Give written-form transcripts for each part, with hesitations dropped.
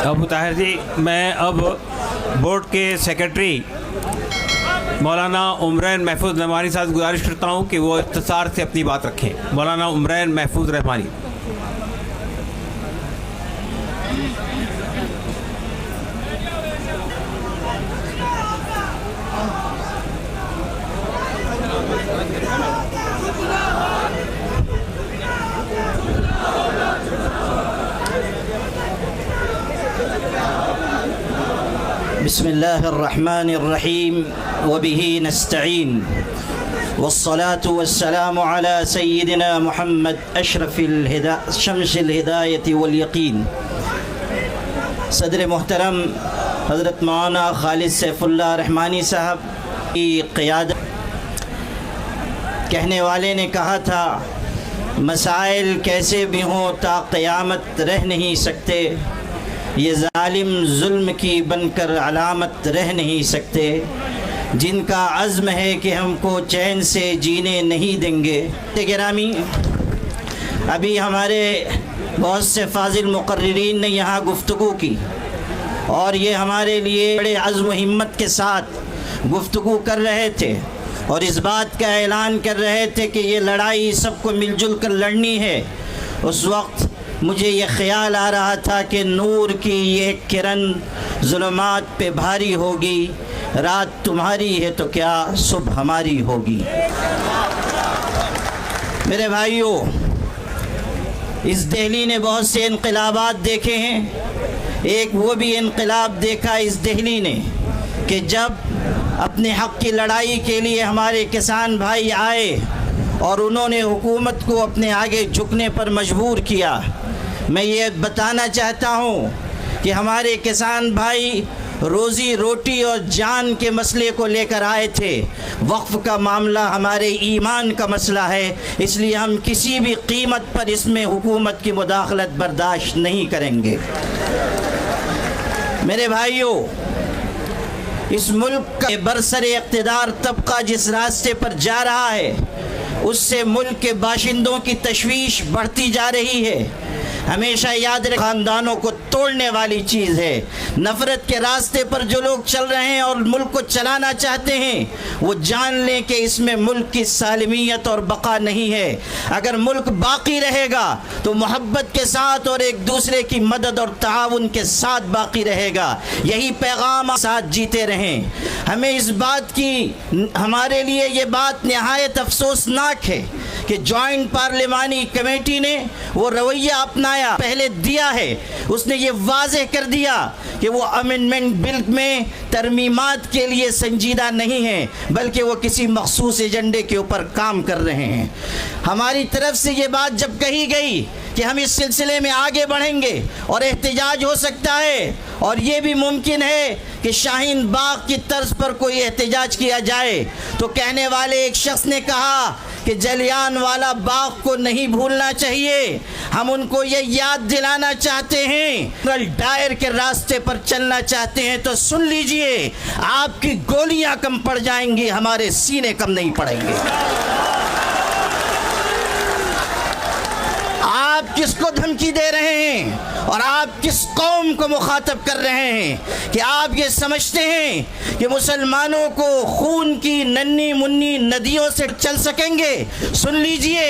ابو طاہر جی، میں اب بورڈ کے سیکرٹری مولانا عمرین محفوظ رحمانی صاحب سے گزارش کرتا ہوں کہ وہ اختصار سے اپنی بات رکھیں۔ مولانا عمرین محفوظ رحمانی۔ بسم اللہ الرحمن الرحیم وبہ نستعین والصلاة والسلام على سیدنا محمد اشرف شمس الہدایت والیقین۔ صدر محترم حضرت مولانا خالد سیف اللہ رحمانی صاحب کی قیادت، کہنے والے نے کہا تھا مسائل کیسے بھی ہوں تا قیامت رہ نہیں سکتے، یہ ظالم ظلم کی بن کر علامت رہ نہیں سکتے، جن کا عزم ہے کہ ہم کو چین سے جینے نہیں دیں گے۔ گرامی، ابھی ہمارے بہت سے فاضل مقررین نے یہاں گفتگو کی اور یہ ہمارے لیے بڑے عزم و ہمت کے ساتھ گفتگو کر رہے تھے اور اس بات کا اعلان کر رہے تھے کہ یہ لڑائی سب کو مل جل کر لڑنی ہے۔ اس وقت مجھے یہ خیال آ رہا تھا کہ نور کی یہ کرن ظلمات پہ بھاری ہوگی، رات تمہاری ہے تو کیا صبح ہماری ہوگی۔ میرے بھائیوں، اس دہلی نے بہت سے انقلابات دیکھے ہیں۔ ایک وہ بھی انقلاب دیکھا اس دہلی نے کہ جب اپنے حق کی لڑائی کے لیے ہمارے کسان بھائی آئے اور انہوں نے حکومت کو اپنے آگے جھکنے پر مجبور کیا۔ میں یہ بتانا چاہتا ہوں کہ ہمارے کسان بھائی روزی روٹی اور جان کے مسئلے کو لے کر آئے تھے۔ وقف کا معاملہ ہمارے ایمان کا مسئلہ ہے، اس لیے ہم کسی بھی قیمت پر اس میں حکومت کی مداخلت برداشت نہیں کریں گے۔ میرے بھائیوں، اس ملک کا برسر اقتدار طبقہ جس راستے پر جا رہا ہے اس سے ملک کے باشندوں کی تشویش بڑھتی جا رہی ہے۔ ہمیشہ یاد رکھیں، خاندانوں کو توڑنے والی چیز ہے۔ نفرت کے راستے پر جو لوگ چل رہے ہیں اور ملک کو چلانا چاہتے ہیں وہ جان لیں کہ اس میں ملک کی سالمیت اور بقا نہیں ہے۔ اگر ملک باقی رہے گا تو محبت کے ساتھ اور ایک دوسرے کی مدد اور تعاون کے ساتھ باقی رہے گا۔ یہی پیغام ساتھ جیتے رہیں۔ ہمیں اس بات کی، ہمارے لیے یہ بات نہایت افسوسناک ہے کہ جوائنٹ پارلیمانی کمیٹی نے وہ رویہ اپنایا، پہلے دیا ہے، اس نے یہ واضح کر دیا کہ وہ امینڈمنٹ بل میں ترمیمات کے لیے سنجیدہ نہیں ہیں بلکہ وہ کسی مخصوص ایجنڈے کے اوپر کام کر رہے ہیں۔ ہماری طرف سے یہ بات جب کہی گئی کہ ہم اس سلسلے میں آگے بڑھیں گے اور احتجاج ہو سکتا ہے اور یہ بھی ممکن ہے کہ شاہین باغ کی طرز پر کوئی احتجاج کیا جائے، تو کہنے والے ایک شخص نے کہا کہ جلیان والا باغ کو نہیں بھولنا چاہیے، ہم ان کو یہ یاد دلانا چاہتے ہیں۔ ڈائر کے راستے پر چلنا چاہتے ہیں تو سن لیجئے، آپ کی گولیاں کم پڑ جائیں گی، ہمارے سینے کم نہیں پڑیں گے۔ آپ کس کو دھمکی دے رہے ہیں اور آپ کس قوم کو مخاطب کر رہے ہیں کہ آپ یہ سمجھتے ہیں کہ مسلمانوں کو خون کی ننھی منی ندیوں سے چل سکیں گے؟ سن لیجئے،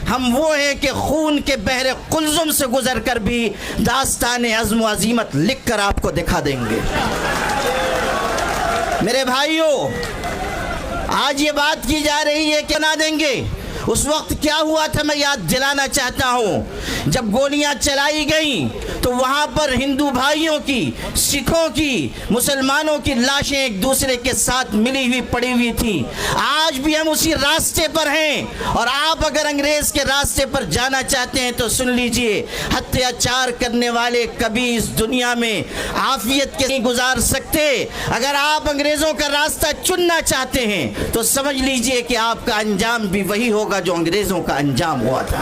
ہم وہ ہیں کہ خون کے بحر قلزم سے گزر کر بھی داستان عزم و عزیمت لکھ کر آپ کو دکھا دیں گے۔ میرے بھائیوں، آج یہ بات کی جا رہی ہے کہ نہ دیں گے، اس وقت کیا ہوا تھا میں یاد دلانا چاہتا ہوں۔ جب گولیاں چلائی گئیں تو وہاں پر ہندو بھائیوں کی، سکھوں کی، مسلمانوں کی لاشیں ایک دوسرے کے ساتھ ملی ہوئی پڑی ہوئی تھیں۔ آج بھی ہم اسی راستے پر ہیں اور آپ اگر انگریز کے راستے پر جانا چاہتے ہیں تو سن لیجئے، اتیاچار کرنے والے کبھی اس دنیا میں عافیت کے نہیں گزار سکتے۔ اگر آپ انگریزوں کا راستہ چننا چاہتے ہیں تو سمجھ لیجئے کہ آپ کا انجام بھی وہی ہوگا جو انگریزوں کا انجام ہوا تھا۔